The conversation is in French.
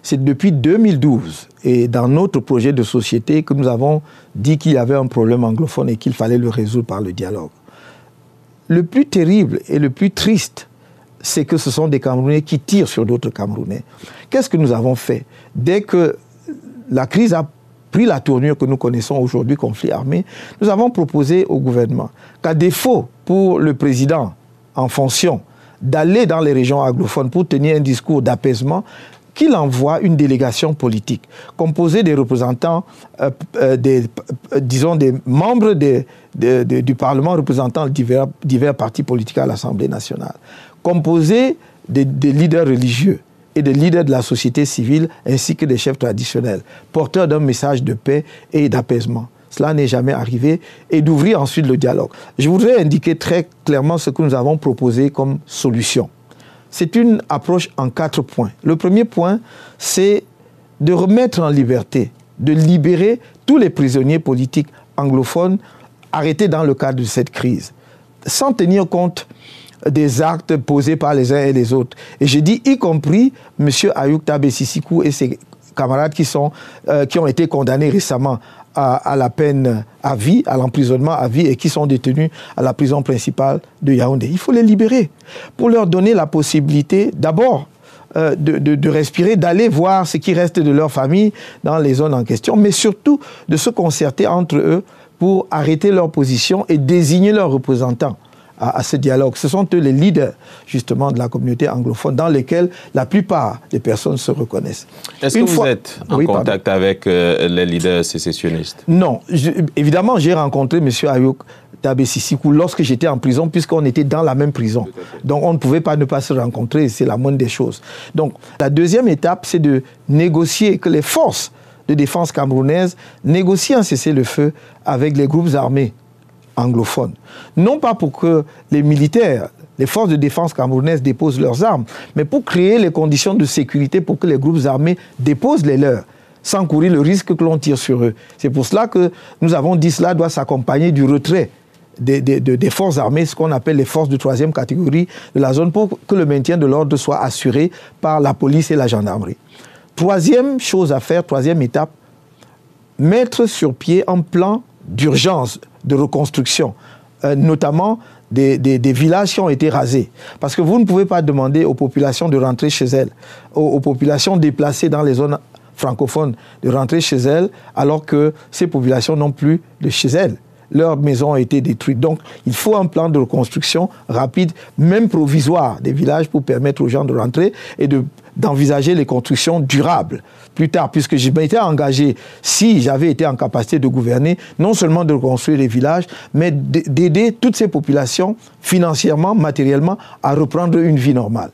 c'est depuis 2012 et dans notre projet de société que nous avons dit qu'il y avait un problème anglophone et qu'il fallait le résoudre par le dialogue. Le plus terrible et le plus triste, c'est que ce sont des Camerounais qui tirent sur d'autres Camerounais. Qu'est-ce que nous avons fait? Dès que la crise a pris la tournure que nous connaissons aujourd'hui, conflit armé, nous avons proposé au gouvernement qu'à défaut pour le président en fonction d'aller dans les régions anglophones pour tenir un discours d'apaisement, qu'il envoie une délégation politique composée des représentants, disons des membres du Parlement représentant divers partis politiques à l'Assemblée nationale, composée des leaders religieux et des leaders de la société civile ainsi que des chefs traditionnels, porteurs d'un message de paix et d'apaisement. Cela n'est jamais arrivé, et d'ouvrir ensuite le dialogue. Je voudrais indiquer très clairement ce que nous avons proposé comme solution. C'est une approche en 4 points. Le premier point, c'est de remettre en liberté, de libérer tous les prisonniers politiques anglophones arrêtés dans le cadre de cette crise, sans tenir compte des actes posés par les uns et les autres. Et je dis y compris M. Ayoub Tabé Sissikou et ses camarades qui ont été condamnés récemment à la peine à vie, à l'emprisonnement à vie et qui sont détenus à la prison principale de Yaoundé. Il faut les libérer pour leur donner la possibilité d'abord de respirer, d'aller voir ce qui reste de leur famille dans les zones en question, mais surtout de se concerter entre eux pour arrêter leur position et désigner leurs représentants à ce dialogue. Ce sont eux les leaders, justement, de la communauté anglophone, dans lesquels la plupart des personnes se reconnaissent. Est-ce que vous êtes en contact avec les leaders sécessionnistes? Non. Évidemment, j'ai rencontré M. Ayoub Tabé Sissikou lorsque j'étais en prison, puisqu'on était dans la même prison. Donc, on ne pouvait pas ne pas se rencontrer, c'est la moindre des choses. Donc, la deuxième étape, c'est de négocier, que les forces de défense camerounaises négocient un cessez-le-feu avec les groupes armés anglophones. Non pas pour que les militaires, les forces de défense camerounaises déposent leurs armes, mais pour créer les conditions de sécurité pour que les groupes armés déposent les leurs, sans courir le risque que l'on tire sur eux. C'est pour cela que nous avons dit cela doit s'accompagner du retrait des forces armées, ce qu'on appelle les forces de 3e catégorie de la zone, pour que le maintien de l'ordre soit assuré par la police et la gendarmerie. Troisième chose à faire, troisième étape, mettre sur pied un plan d'urgence, de reconstruction, notamment des villages qui ont été rasés. Parce que vous ne pouvez pas demander aux populations de rentrer chez elles, aux populations déplacées dans les zones francophones de rentrer chez elles, alors que ces populations n'ont plus de chez elles. Leurs maisons ont été détruites. Donc, il faut un plan de reconstruction rapide, même provisoire, des villages pour permettre aux gens de rentrer et d'envisager les constructions durables plus tard, puisque je m'étais engagé, si j'avais été en capacité de gouverner, non seulement de reconstruire les villages, mais d'aider toutes ces populations financièrement, matériellement, à reprendre une vie normale.